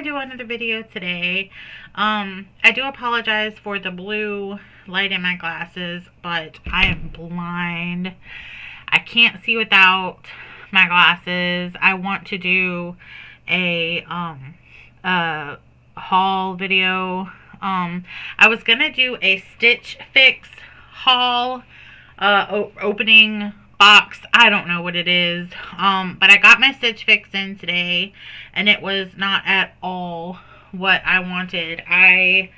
do another video today. I do apologize for the blue light in my glasses, but I am blind. I can't see without my glasses. I want to do a haul video. I was gonna do a Stitch Fix haul, opening box. I don't know what it is. But I got my Stitch Fix in today, and it was not at all what I wanted. I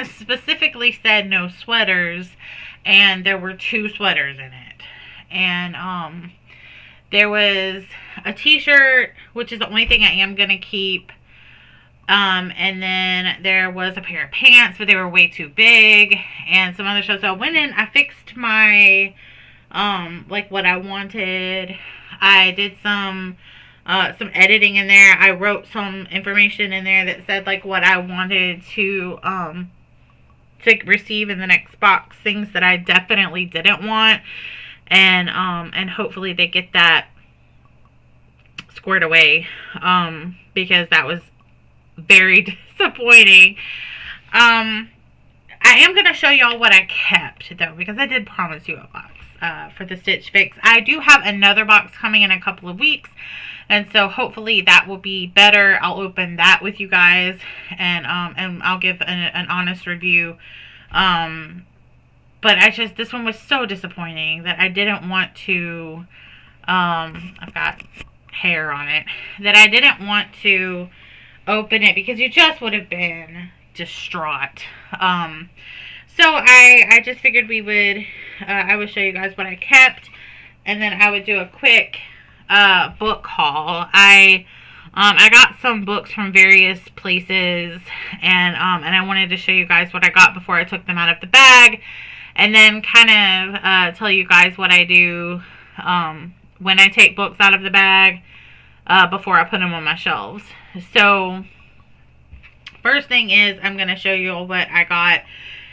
specifically said no sweaters, and there were 2 sweaters in it. And there was a t-shirt, which is the only thing I am gonna keep. And then there was a pair of pants, but they were way too big, and some other stuff. So I went in, I fixed my, like what I wanted. I did some editing in there. I wrote some information in there that said like what I wanted to receive in the next box, things that I definitely didn't want, and hopefully they get that squared away, because that was very disappointing. I am going to show y'all what I kept, though, because I did promise you a box for the Stitch Fix. I do have another box coming in a couple of weeks, and so hopefully that will be better. I'll open that with you guys, and I'll give an honest review. But this one was so disappointing that I didn't want to, I've got hair on it, that I didn't want to open it because you just would have been distraught. So I just figured we would, I would show you guys what I kept, and then I would do a quick book haul. I got some books from various places, and I wanted to show you guys what I got before I took them out of the bag, and then kind of tell you guys what I do when I take books out of the bag before I put them on my shelves. So first thing is I'm going to show you what I got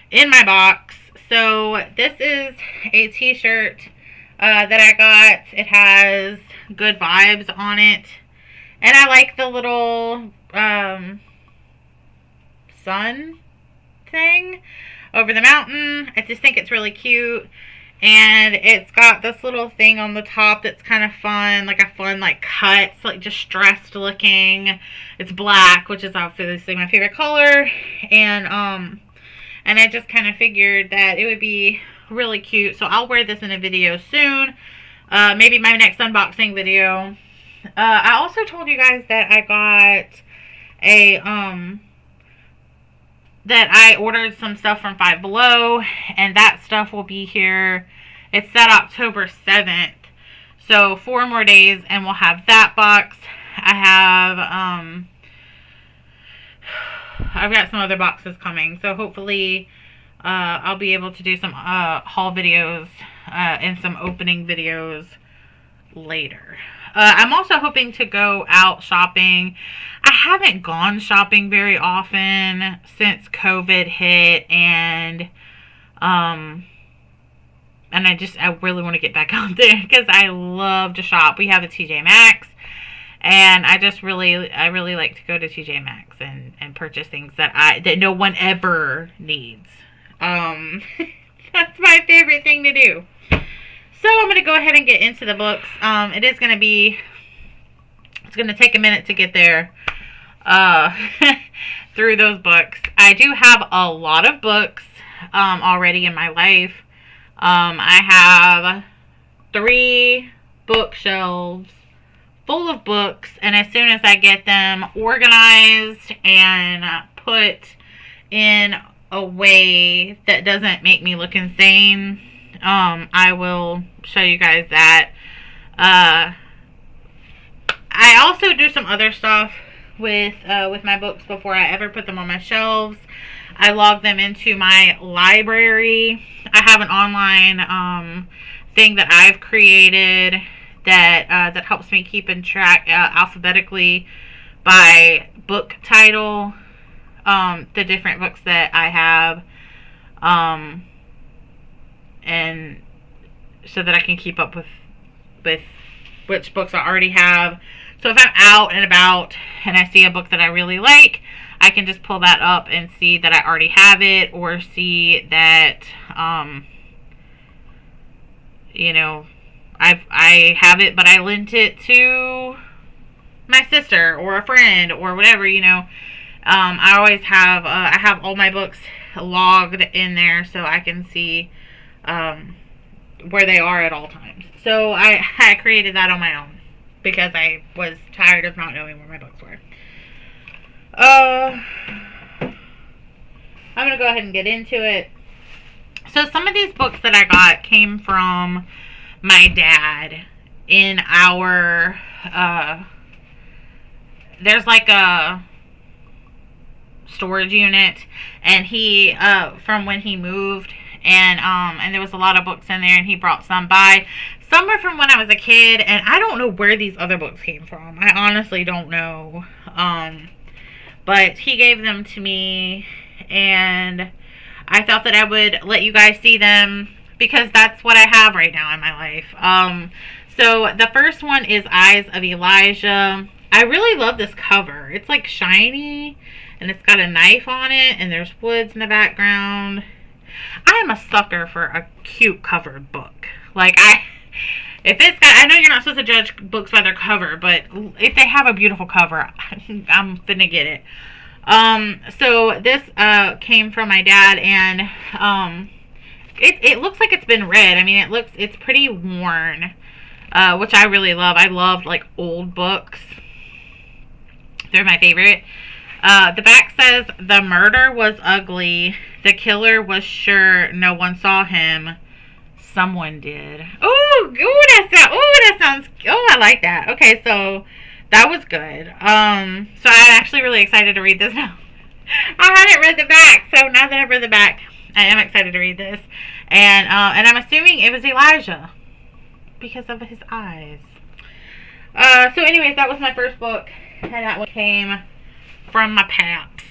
in my box. So this is a t-shirt that I got. It has Good Vibes on it, and I like the little sun thing over the mountain. I just think it's really cute. And it's got this little thing on the top that's kind of fun, like a fun like cut. It's like just stressed looking. It's black, which is obviously my favorite color. And I just kind of figured that it would be really cute. So I'll wear this in a video soon. Maybe my next unboxing video. I also told you guys that I got a that I ordered some stuff from Five Below, and that stuff will be here. It's set October 7th, so 4 more days, and we'll have that box. I have, I've got some other boxes coming, so hopefully, I'll be able to do some, haul videos, and some opening videos later. I'm also hoping to go out shopping. I haven't gone shopping very often since COVID hit, and I really want to get back out there because I love to shop. We have a TJ Maxx, and I really like to go to TJ Maxx and purchase things that no one ever needs. That's my favorite thing to do. So I'm going to go ahead and get into the books. It's going to take a minute to get there through those books. I do have a lot of books already in my life. I have 3 bookshelves full of books, and as soon as I get them organized and put in a way that doesn't make me look insane, I will show you guys that. I also do some other stuff with my books before I ever put them on my shelves. I log them into my library. I have an online thing that I've created that helps me keep in track alphabetically by book title, the different books that I have, and so that I can keep up with which books I already have. So if I'm out and about and I see a book that I really like, I can just pull that up and see that I already have it, or see that, you know, I have it, but I lent it to my sister or a friend or whatever, you know. I always have, I have all my books logged in there so I can see where they are at all times. So I created that on my own because I was tired of not knowing where my books were. I'm going to go ahead and get into it. So some of these books that I got came from my dad in our, there's like a storage unit, and he, from when he moved, and there was a lot of books in there, and he brought some by. Some were from when I was a kid, and I don't know where these other books came from. I honestly don't know. But he gave them to me, and I thought that I would let you guys see them because that's what I have right now in my life. So the first one is Eyes of Elijah. I really love this cover. It's like shiny, and it's got a knife on it, and there's woods in the background. I am a sucker for a cute covered book. Like, if it's got, I know you're not supposed to judge books by their cover, but if they have a beautiful cover, I'm finna get it. So this came from my dad, and it looks like it's been read. I mean, it's pretty worn, which I really love. I love like old books. They're my favorite. The back says, the murder was ugly. The killer was sure no one saw him. Someone did. That sounds, I like that. Okay, so that was good. So I'm actually really excited to read this now. I hadn't read the back, so now that I've read the back, I am excited to read this. And I'm assuming it was Elijah because of his eyes. So anyways, that was my first book, and that one came from my paps.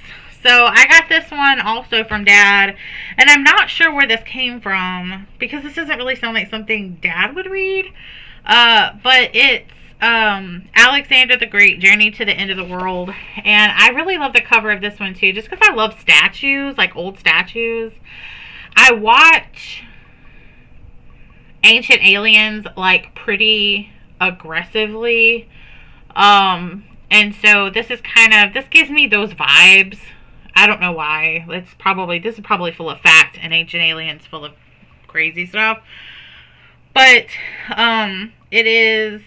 So I got this one also from Dad, and I'm not sure where this came from because this doesn't really sound like something Dad would read. But it's Alexander the Great, Journey to the End of the World, and I really love the cover of this one too, just because I love statues, like old statues. I watch Ancient Aliens like pretty aggressively, and so this gives me those vibes. I don't know why. This is probably full of fact, and Ancient Aliens full of crazy stuff. But it is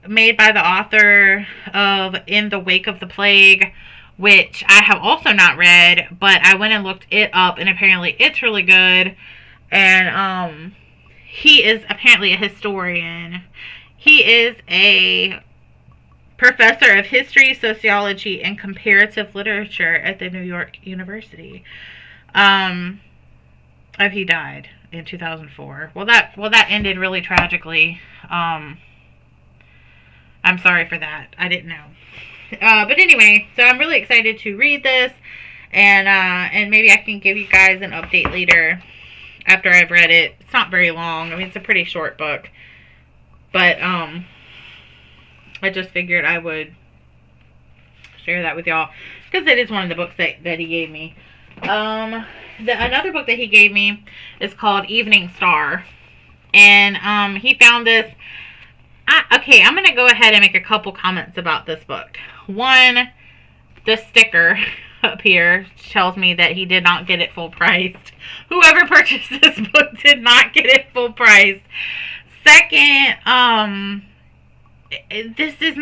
made by the author of In the Wake of the Plague, which I have also not read, but I went and looked it up, and apparently it's really good. And he is apparently a historian. He is a professor of history, sociology, and comparative literature at the New York University. He died in 2004. Well, that ended really tragically. I'm sorry for that. I didn't know. But anyway, so I'm really excited to read this, and maybe I can give you guys an update later after I've read it. It's not very long. I mean, it's a pretty short book, but I just figured I would share that with y'all because it is one of the books that he gave me. Another book that he gave me is called Evening Star, and he found this. Okay, I'm gonna go ahead and make a couple comments about this book. One, the sticker up here tells me that he did not get it full priced. Whoever purchased this book did not get it full priced. Second, this is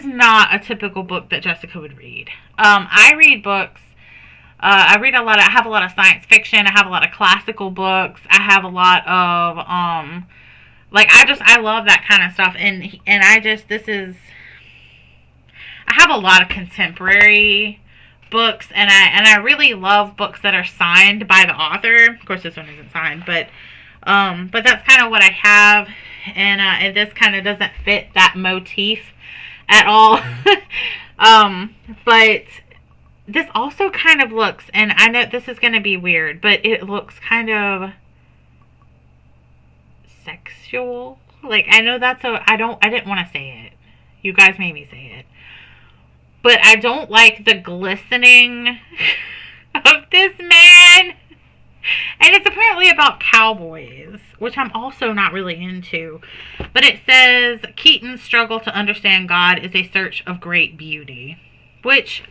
not a typical book that Jessica would read. I read books. I have a lot of science fiction. I have a lot of classical books. I have a lot of I love that kind of stuff. And I have a lot of contemporary books, and I really love books that are signed by the author. Of course, this one isn't signed, but that's kind of what I have, and this kind of doesn't fit that motif at all. But this also kind of looks, and I know this is going to be weird, but it looks kind of sexual. Like, I know that's a, I didn't want to say it. You guys made me say it. But I don't like the glistening of this man. And it's apparently about cowboys, which I'm also not really into. But it says Keaton's struggle to understand God is a search of great beauty. Which,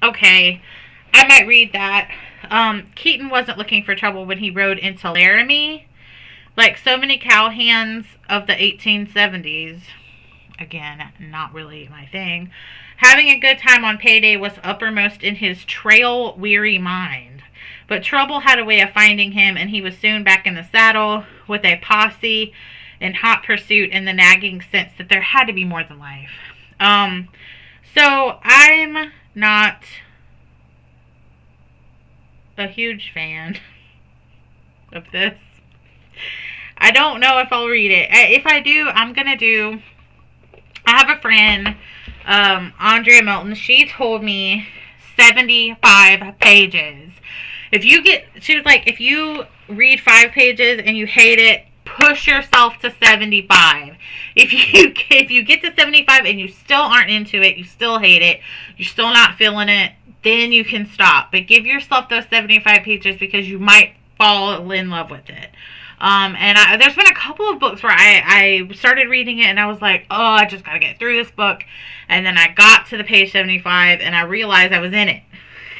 okay, I might read that. Keaton wasn't looking for trouble when he rode into Laramie. Like so many cowhands of the 1870s, again, not really my thing, having a good time on payday was uppermost in his trail-weary mind. But trouble had a way of finding him, and he was soon back in the saddle with a posse in hot pursuit and the nagging sense that there had to be more than life. So I'm not a huge fan of this. I don't know if I'll read it. If I do, I'm going to do... I have a friend, Andrea Milton. She told me 75 pages. She was like, if you read 5 pages and you hate it, push yourself to 75. If you get to 75 and you still aren't into it, you still hate it, you're still not feeling it, then you can stop. But give yourself those 75 pages because you might fall in love with it. And there's been a couple of books where I started reading it and I was like, oh, I just gotta get through this book. And then I got to the page 75 and I realized I was in it.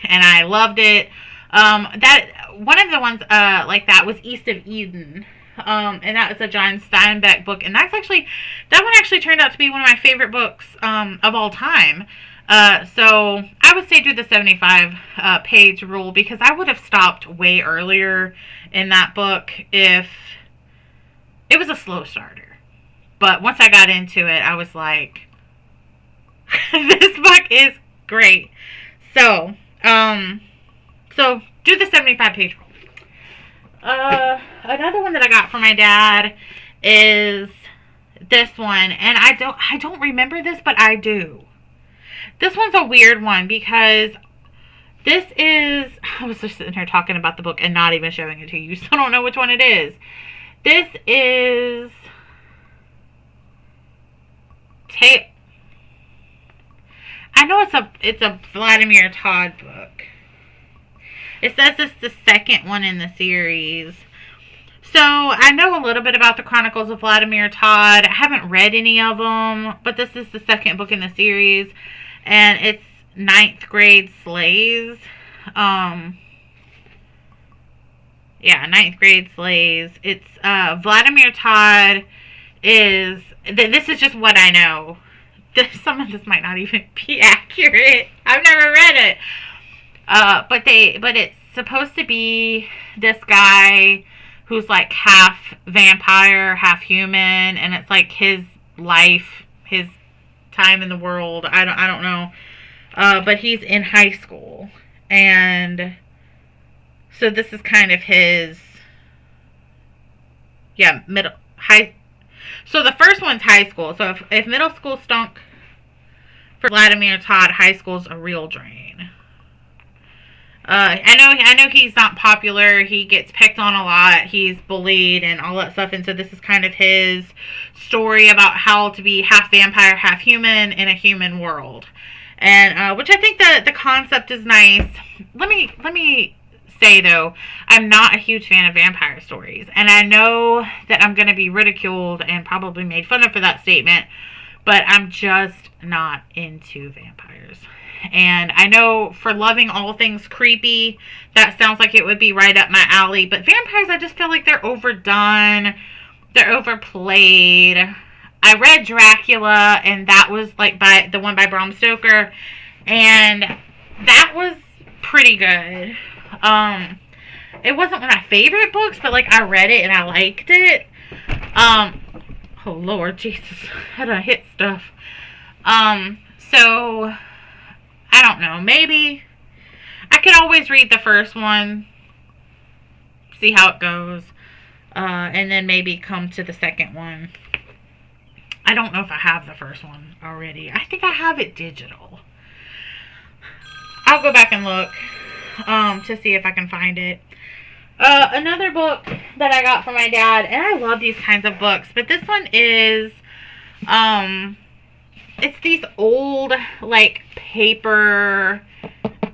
And I loved it. That one of the ones like that was East of Eden. And that was a John Steinbeck book. And that one actually turned out to be one of my favorite books of all time. So I would say do the 75 page rule because I would have stopped way earlier in that book if it was a slow starter. But once I got into it, I was like, this book is great. So do the 75 page rule. Another one that I got from my dad is this one, and I don't remember this, but I do. This one's a weird one because this is... I was just sitting here talking about the book and not even showing it to you. You still don't know which one it is. This is... I know it's a Vladimir Todd book. It says it's the second one in the series. So I know a little bit about the Chronicles of Vladimir Todd. I haven't read any of them, but this is the second book in the series. And it's 9th grade slaves. Yeah, 9th grade slaves. It's Vladimir Todd is... This is just what I know. Some of this might not even be accurate. I've never read it. But it's supposed to be this guy who's like half vampire, half human, and it's like his life, his time in the world. I don't know. But he's in high school, and so this is kind of his high. So the first one's high school. So if middle school stunk for Vladimir Todd, high school's a real drain. I know he's not popular. He gets picked on a lot. He's bullied and all that stuff. And so this is kind of his story about how to be half vampire, half human in a human world. And which I think the concept is nice. Let me say though, I'm not a huge fan of vampire stories, and I know that I'm going to be ridiculed and probably made fun of for that statement. But I'm just not into vampires. And I know for loving all things creepy, that sounds like it would be right up my alley. But vampires, I just feel like they're overdone. They're overplayed. I read Dracula, and that was like the one by Bram Stoker. And that was pretty good. It wasn't one of my favorite books, but like I read it and I liked it. Oh Lord Jesus, how did I hit stuff? So I don't know. Maybe I could always read the first one, see how it goes, and then maybe come to the second one. I don't know if I have the first one already. I think I have it digital. I'll go back and look to see if I can find it. Another book that I got from my dad, and I love these kinds of books, but this one is, um, it's these old, like, paper,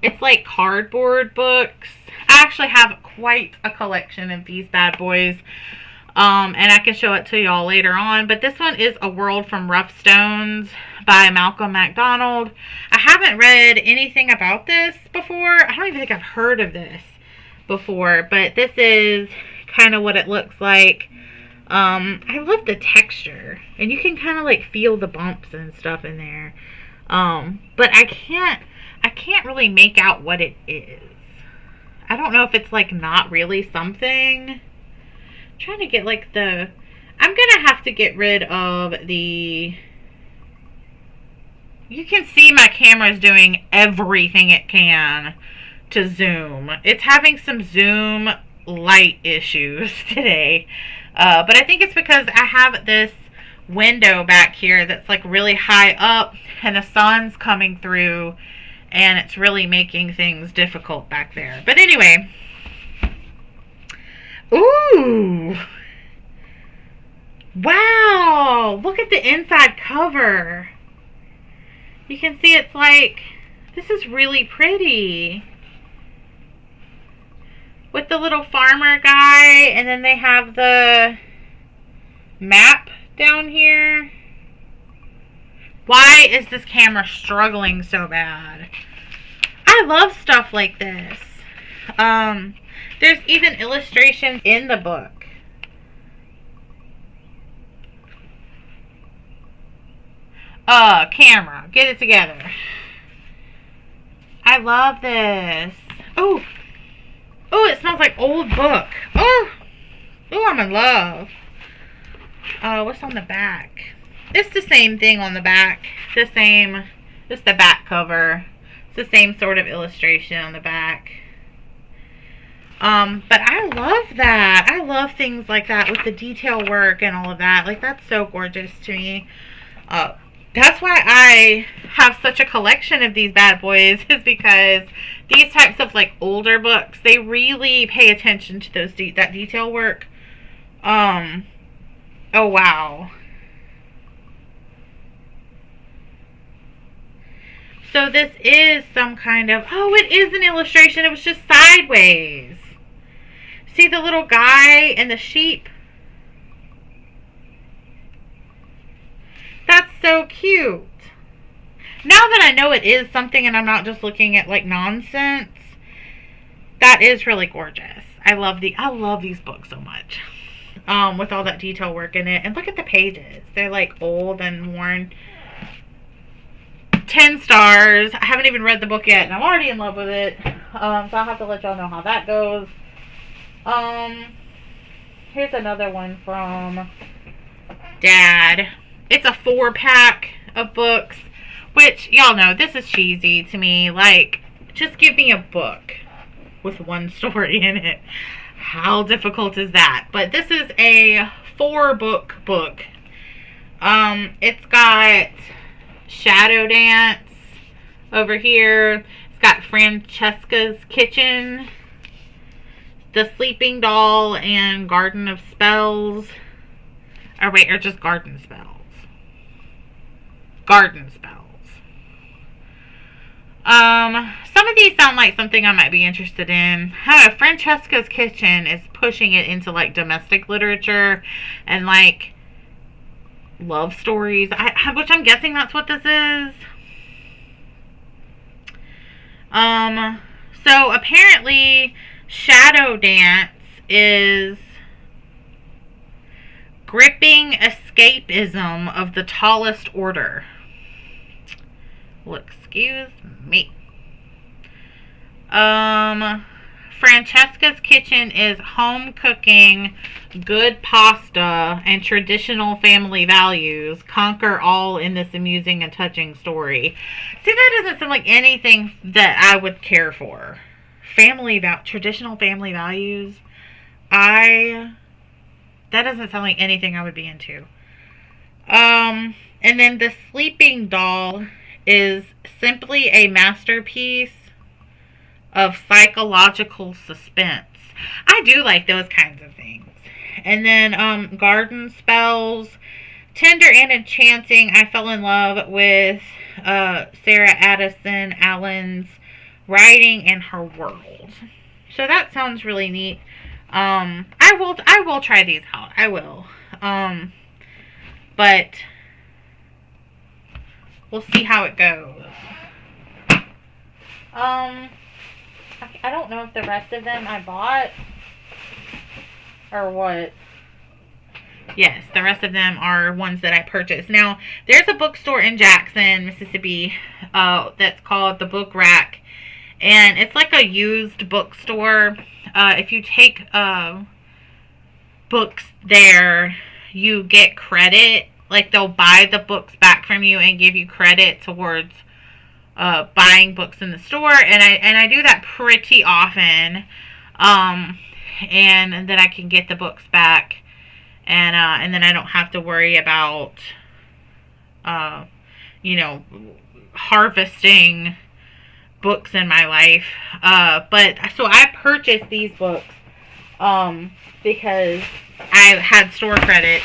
it's like cardboard books. I actually have quite a collection of these bad boys. And I can show it to y'all later on. But this one is A World from Rough Stones by Malcolm McDonald. I haven't read anything about this before. I don't even think I've heard of this before. But this is kind of what it looks like. I love the texture. And you can kind of like feel the bumps and stuff in there. But I can't really make out what it is. I don't know if it's like not really something. Trying to get like the, I'm gonna have to get rid of the, you can see my camera's doing everything it can to zoom. It's having some zoom light issues today, but I think it's because I have this window back here that's like really high up and the sun's coming through and it's really making things difficult back there. But anyway, ooh! Wow! Look at the inside cover. You can see it's like, this is really pretty. With the little farmer guy, and then they have the map down here. Why is this camera struggling so bad? I love stuff like this. There's even illustrations in the book. Camera, get it together. I love this. Oh, it smells like old book. Oh, I'm in love. What's on the back? It's the same thing on the back. Just the back cover. It's the same sort of illustration on the back. But I love that. I love things like that with the detail work and all of that. Like, that's so gorgeous to me. That's why I have such a collection of these bad boys, is because these types of like older books, they really pay attention to those that detail work. Oh wow. So this is some kind of, oh, it is an illustration. It was just sideways. See the little guy and the sheep? That's so cute. Now that I know it is something and I'm not just looking at like nonsense, that is really gorgeous. I love these books so much. With all that detail work in it. And look at the pages. They're like old and worn. 10 stars. I haven't even read the book yet and I'm already in love with it. So I'll have to let y'all know how that goes. Here's another one from Dad. It's a 4-pack of books, which, y'all know, this is cheesy to me. Like, just give me a book with one story in it. How difficult is that? But this is a 4-book book. It's got Shadow Dance over here. It's got Francesca's Kitchen, The Sleeping Doll, and Garden of Spells. Or wait, or just Garden Spells. Garden Spells. Some of these sound like something I might be interested in. However, Francesca's Kitchen is pushing it into like domestic literature and like love stories, which I'm guessing that's what this is. So apparently Shadow Dance is gripping escapism of the tallest order. Well, excuse me. Francesca's Kitchen is home cooking, good pasta, and traditional family values conquer all in this amusing and touching story. See, that doesn't sound like anything that I would care for. Traditional family values. That doesn't sound like anything I would be into. And then The Sleeping Doll is simply a masterpiece of psychological suspense. I do like those kinds of things. And then Garden Spells, Tender and Enchanting. I fell in love with Sarah Addison Allen's writing and her world. So that sounds really neat. I will try these out. I will. But we'll see how it goes. I don't know if the rest of them I bought or what. Yes, the rest of them are ones that I purchased. Now, there's a bookstore in Jackson, Mississippi, that's called The Book Rack. And it's like a used bookstore. If you take books there, you get credit. Like, they'll buy the books back from you and give you credit towards buying books in the store. And I do that pretty often. And then I can get the books back. And then I don't have to worry about, harvesting books in my life. But so I purchased these books because I had store credit.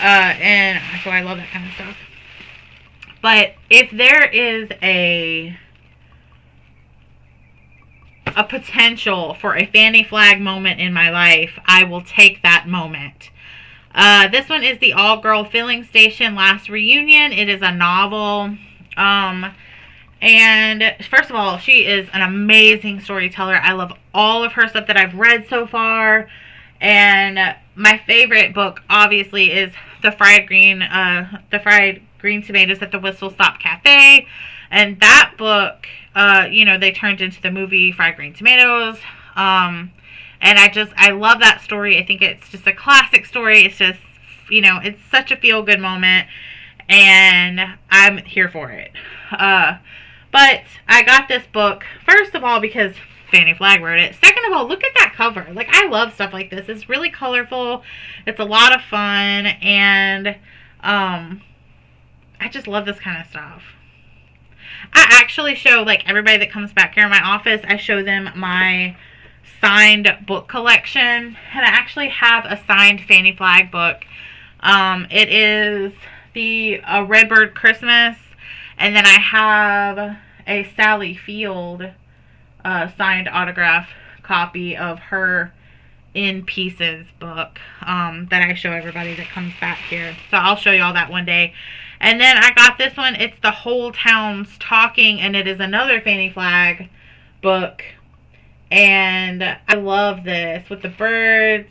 And so I love that kind of stuff. But if there is a potential for a Fannie Flagg moment in my life, I will take that moment. This one is the All Girl Filling Station Last Reunion. It is a novel. And first of all, she is an amazing storyteller. I love all of her stuff that I've read so far. And my favorite book, obviously, is the fried green tomatoes at the Whistle Stop Cafe. And that book, they turned into the movie Fried Green Tomatoes. And I love that story. I think it's just a classic story. It's just, it's such a feel-good moment. And I'm here for it. But I got this book, first of all, because Fannie Flagg wrote it. Second of all, look at that cover. Like, I love stuff like this. It's really colorful. It's a lot of fun. And I just love this kind of stuff. I actually show, like, everybody that comes back here in my office, I show them my signed book collection. And I actually have a signed Fannie Flagg book. It is the Redbird Christmas. And then I have a Sally Field signed autograph copy of her In Pieces book that I show everybody that comes back here. So I'll show you all that one day. And then I got this one. It's The Whole Town's Talking, and it is another Fannie Flagg book. And I love this with the birds.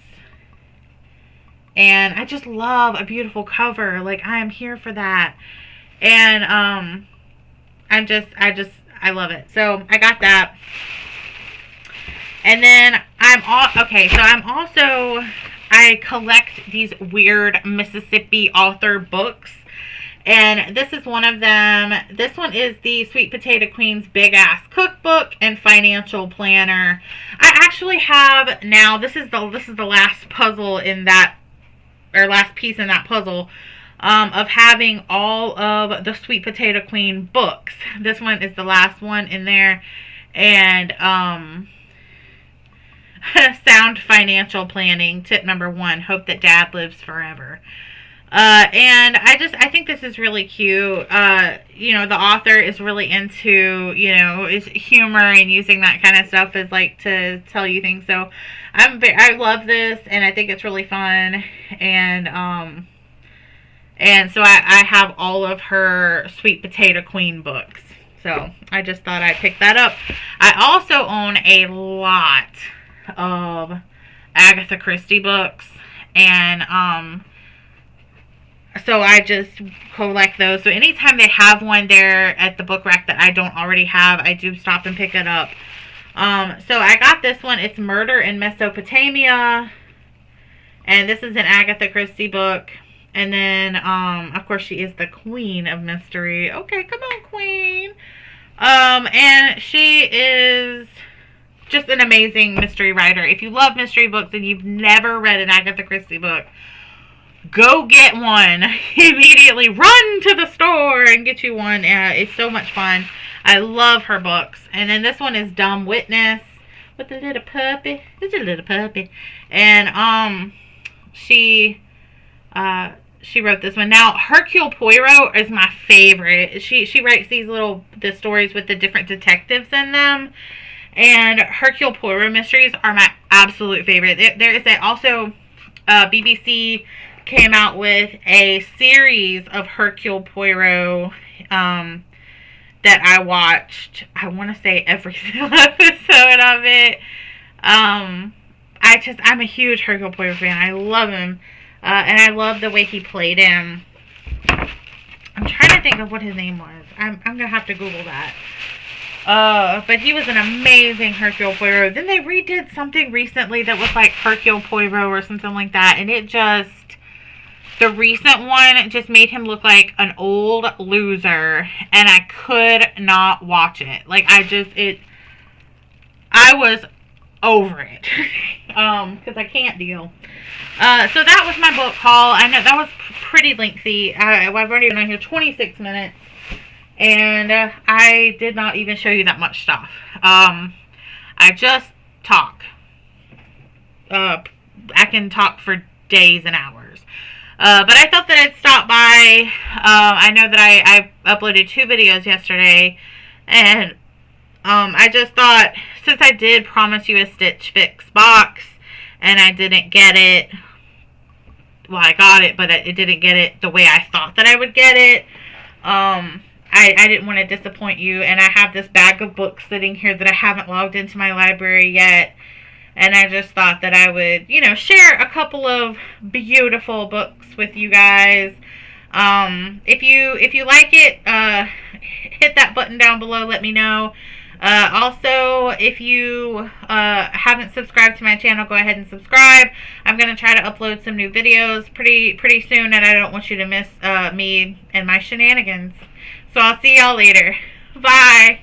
And I just love a beautiful cover. Like, I am here for that. And I love it. So I got that. And then I collect these weird Mississippi author books. And this is one of them. This one is the Sweet Potato Queen's Big Ass Cookbook and Financial Planner. I actually have now, this is the last puzzle in that, or last piece in that puzzle, of having all of the Sweet Potato Queen books. This one is the last one in there. And sound financial planning, tip number 1, hope that dad lives forever. And I think this is really cute. The author is really into, is humor and using that kind of stuff as like to tell you things. So I love this, and I think it's really fun. And so I have all of her Sweet Potato Queen books. So I just thought I'd pick that up. I also own a lot of Agatha Christie books, and so I just collect those. So anytime they have one there at the book rack that I don't already have, I do stop and pick it up. So I got this one. It's Murder in Mesopotamia, and this is an Agatha Christie book. And then, of course, she is the queen of mystery. Okay, come on, queen. And she is just an amazing mystery writer. If you love mystery books and you've never read an Agatha Christie book, go get one. Immediately run to the store and get you one. It's so much fun. I love her books. And then this one is Dumb Witness, with the little puppy. It's a little puppy. And she wrote this one. Now, Hercule Poirot is my favorite. She writes the stories with the different detectives in them. And Hercule Poirot mysteries are my absolute favorite. There is also BBC came out with a series of Hercule Poirot that I watched. I want to say every single episode of it. I'm a huge Hercule Poirot fan. I love him. And I love the way he played him. I'm trying to think of what his name was. I'm going to have to Google that. But he was an amazing Hercule Poirot. Then they redid something recently that was like Hercule Poirot or something like that. And the recent one just made him look like an old loser. And I could not watch it. Like, I was over it. Because I can't deal. So that was my book haul. I know that was pretty lengthy. I've already been on here 26 minutes. And I did not even show you that much stuff. I just talk. I can talk for days and hours. But I thought that I'd stop by. I know that I uploaded 2 videos yesterday. And I just thought, since I did promise you a Stitch Fix box, and I didn't get it, well, I got it, but it didn't get it the way I thought that I would get it. I didn't want to disappoint you, and I have this bag of books sitting here that I haven't logged into my library yet, and I just thought that I would, share a couple of beautiful books with you guys. If you like it, hit that button down below, let me know. Also, if you haven't subscribed to my channel, go ahead and subscribe. I'm going to try to upload some new videos pretty soon, and I don't want you to miss me and my shenanigans. So I'll see y'all later. Bye.